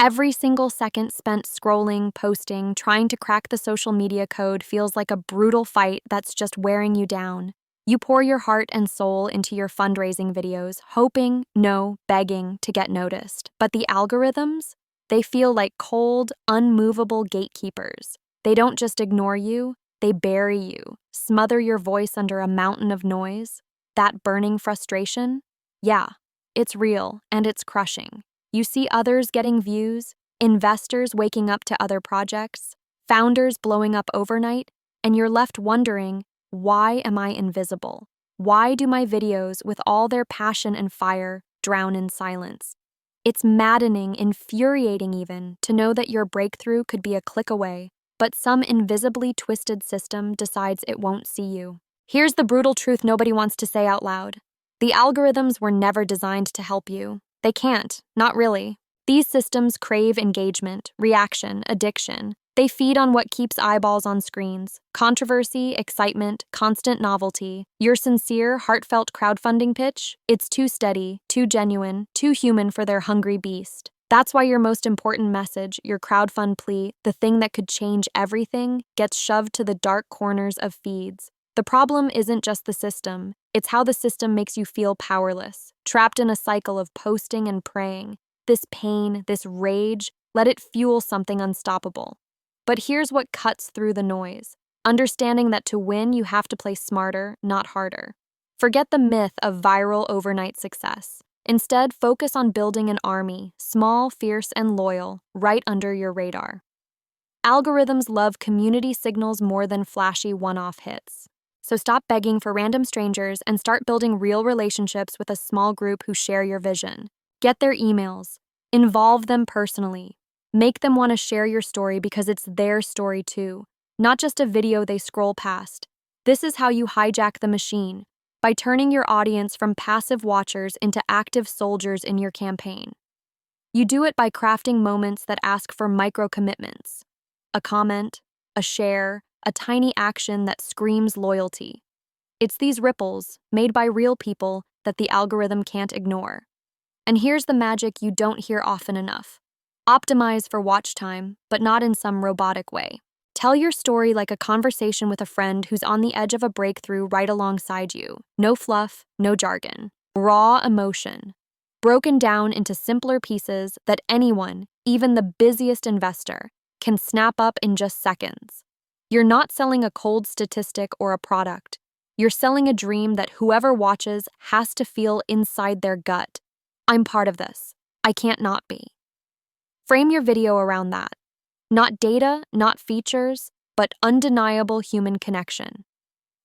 Every single second spent scrolling, posting, trying to crack the social media code feels like a brutal fight that's just wearing you down. You pour your heart and soul into your fundraising videos, hoping, no, begging to get noticed. But the algorithms, they feel like cold, unmovable gatekeepers. They don't just ignore you, they bury you, smother your voice under a mountain of noise. That burning frustration? Yeah, it's real and it's crushing. You see others getting views, investors waking up to other projects, founders blowing up overnight, and you're left wondering, why am I invisible? Why do my videos, with all their passion and fire, drown in silence? It's maddening, infuriating even, to know that your breakthrough could be a click away, but some invisibly twisted system decides it won't see you. Here's the brutal truth nobody wants to say out loud. The algorithms were never designed to help you. They can't, not really. These systems crave engagement, reaction, addiction. They feed on what keeps eyeballs on screens: controversy, excitement, constant novelty. Your sincere, heartfelt crowdfunding pitch? It's too steady, too genuine, too human for their hungry beast. That's why your most important message, your crowdfund plea, the thing that could change everything, gets shoved to the dark corners of feeds. The problem isn't just the system, it's how the system makes you feel powerless, trapped in a cycle of posting and praying. This pain, this rage, let it fuel something unstoppable. But here's what cuts through the noise: understanding that to win, you have to play smarter, not harder. Forget the myth of viral overnight success. Instead, focus on building an army, small, fierce, and loyal, right under your radar. Algorithms love community signals more than flashy one-off hits. So stop begging for random strangers and start building real relationships with a small group who share your vision. Get their emails. Involve them personally. Make them want to share your story because it's their story too, not just a video they scroll past. This is how you hijack the machine, by turning your audience from passive watchers into active soldiers in your campaign. You do it by crafting moments that ask for micro-commitments: a comment, a share, a tiny action that screams loyalty. It's these ripples, made by real people, that the algorithm can't ignore. And here's the magic you don't hear often enough. Optimize for watch time, but not in some robotic way. Tell your story like a conversation with a friend who's on the edge of a breakthrough right alongside you. No fluff, no jargon. Raw emotion. Broken down into simpler pieces that anyone, even the busiest investor, can snap up in just seconds. You're not selling a cold statistic or a product. You're selling a dream that whoever watches has to feel inside their gut. I'm part of this. I can't not be. Frame your video around that. Not data, not features, but undeniable human connection.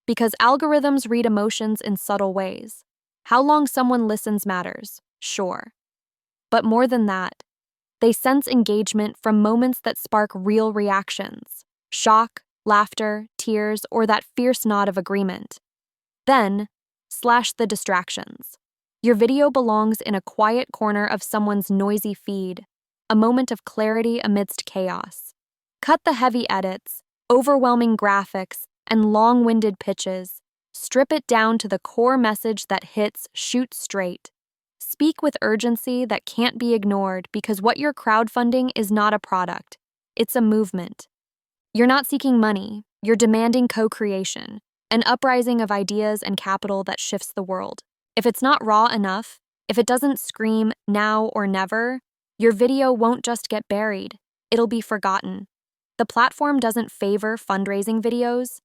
Because algorithms read emotions in subtle ways. How long someone listens matters, sure. But more than that, they sense engagement from moments that spark real reactions: shock, laughter, tears, or that fierce nod of agreement. Then, slash the distractions. Your video belongs in a quiet corner of someone's noisy feed, a moment of clarity amidst chaos. Cut the heavy edits, overwhelming graphics, and long-winded pitches. Strip it down to the core message that hits, shoot straight. Speak with urgency that can't be ignored, because what you're crowdfunding is not a product, it's a movement. You're not seeking money, you're demanding co-creation, an uprising of ideas and capital that shifts the world. If it's not raw enough, if it doesn't scream now or never, your video won't just get buried, it'll be forgotten. The platform doesn't favor fundraising videos?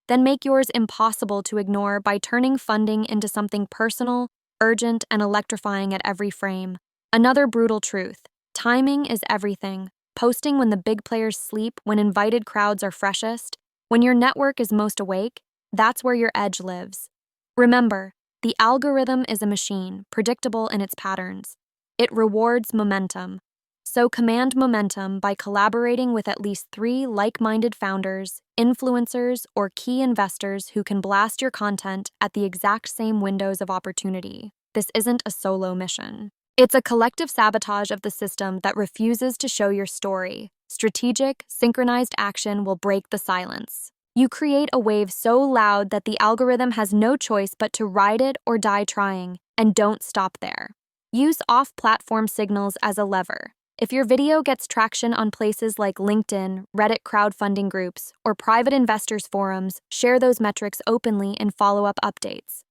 Then make yours impossible to ignore by turning funding into something personal, urgent, and electrifying at every frame. Another brutal truth: timing is everything. Posting when the big players sleep, when invited crowds are freshest, when your network is most awake, that's where your edge lives. Remember, the algorithm is a machine, predictable in its patterns. It rewards momentum. So command momentum by collaborating with at least 3 like-minded founders, influencers, or key investors who can blast your content at the exact same windows of opportunity. This isn't a solo mission. It's a collective sabotage of the system that refuses to show your story. Strategic, synchronized action will break the silence. You create a wave so loud that the algorithm has no choice but to ride it or die trying, and don't stop there. Use off-platform signals as a lever. If your video gets traction on places like LinkedIn, Reddit crowdfunding groups, or private investors forums, share those metrics openly in follow-up updates.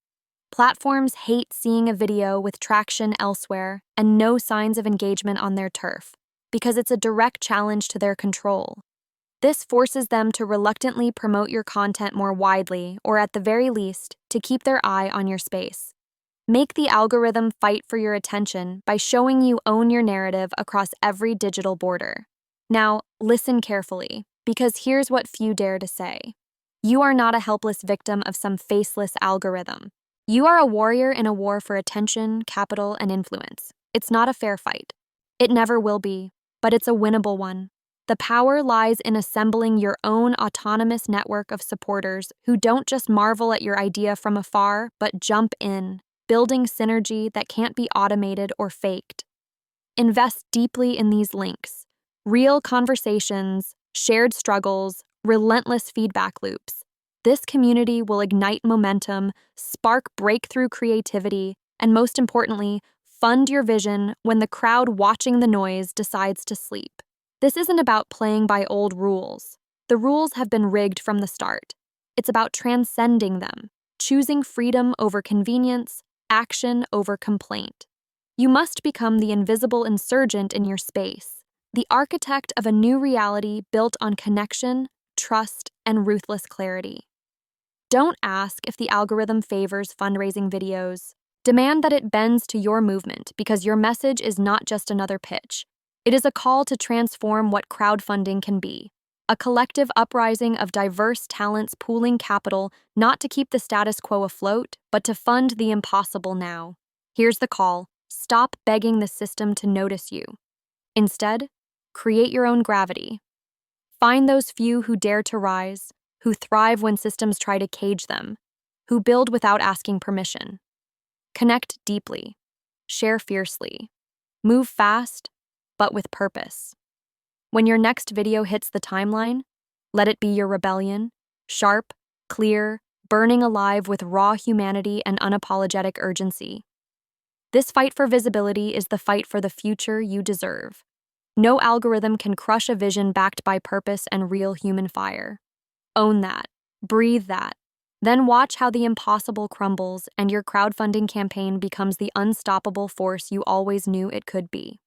Platforms hate seeing a video with traction elsewhere and no signs of engagement on their turf, because it's a direct challenge to their control. This forces them to reluctantly promote your content more widely, or at the very least, to keep their eye on your space. Make the algorithm fight for your attention by showing you own your narrative across every digital border. Now, listen carefully, because here's what few dare to say. You are not a helpless victim of some faceless algorithm. You are a warrior in a war for attention, capital, and influence. It's not a fair fight. It never will be, but it's a winnable one. The power lies in assembling your own autonomous network of supporters who don't just marvel at your idea from afar, but jump in, building synergy that can't be automated or faked. Invest deeply in these links. Real conversations, shared struggles, relentless feedback loops. This community will ignite momentum, spark breakthrough creativity, and most importantly, fund your vision when the crowd watching the noise decides to sleep. This isn't about playing by old rules. The rules have been rigged from the start. It's about transcending them, choosing freedom over convenience, action over complaint. You must become the invisible insurgent in your space, the architect of a new reality built on connection, trust, and ruthless clarity. Don't ask if the algorithm favors fundraising videos. Demand that it bends to your movement, because your message is not just another pitch. It is a call to transform what crowdfunding can be. A collective uprising of diverse talents pooling capital, not to keep the status quo afloat, but to fund the impossible now. Here's the call. Stop begging the system to notice you. Instead, create your own gravity. Find those few who dare to rise, who thrive when systems try to cage them, who build without asking permission. Connect deeply. Share fiercely. Move fast, but with purpose. When your next video hits the timeline, let it be your rebellion, sharp, clear, burning alive with raw humanity and unapologetic urgency. This fight for visibility is the fight for the future you deserve. No algorithm can crush a vision backed by purpose and real human fire. Own that. Breathe that. Then watch how the impossible crumbles and your crowdfunding campaign becomes the unstoppable force you always knew it could be.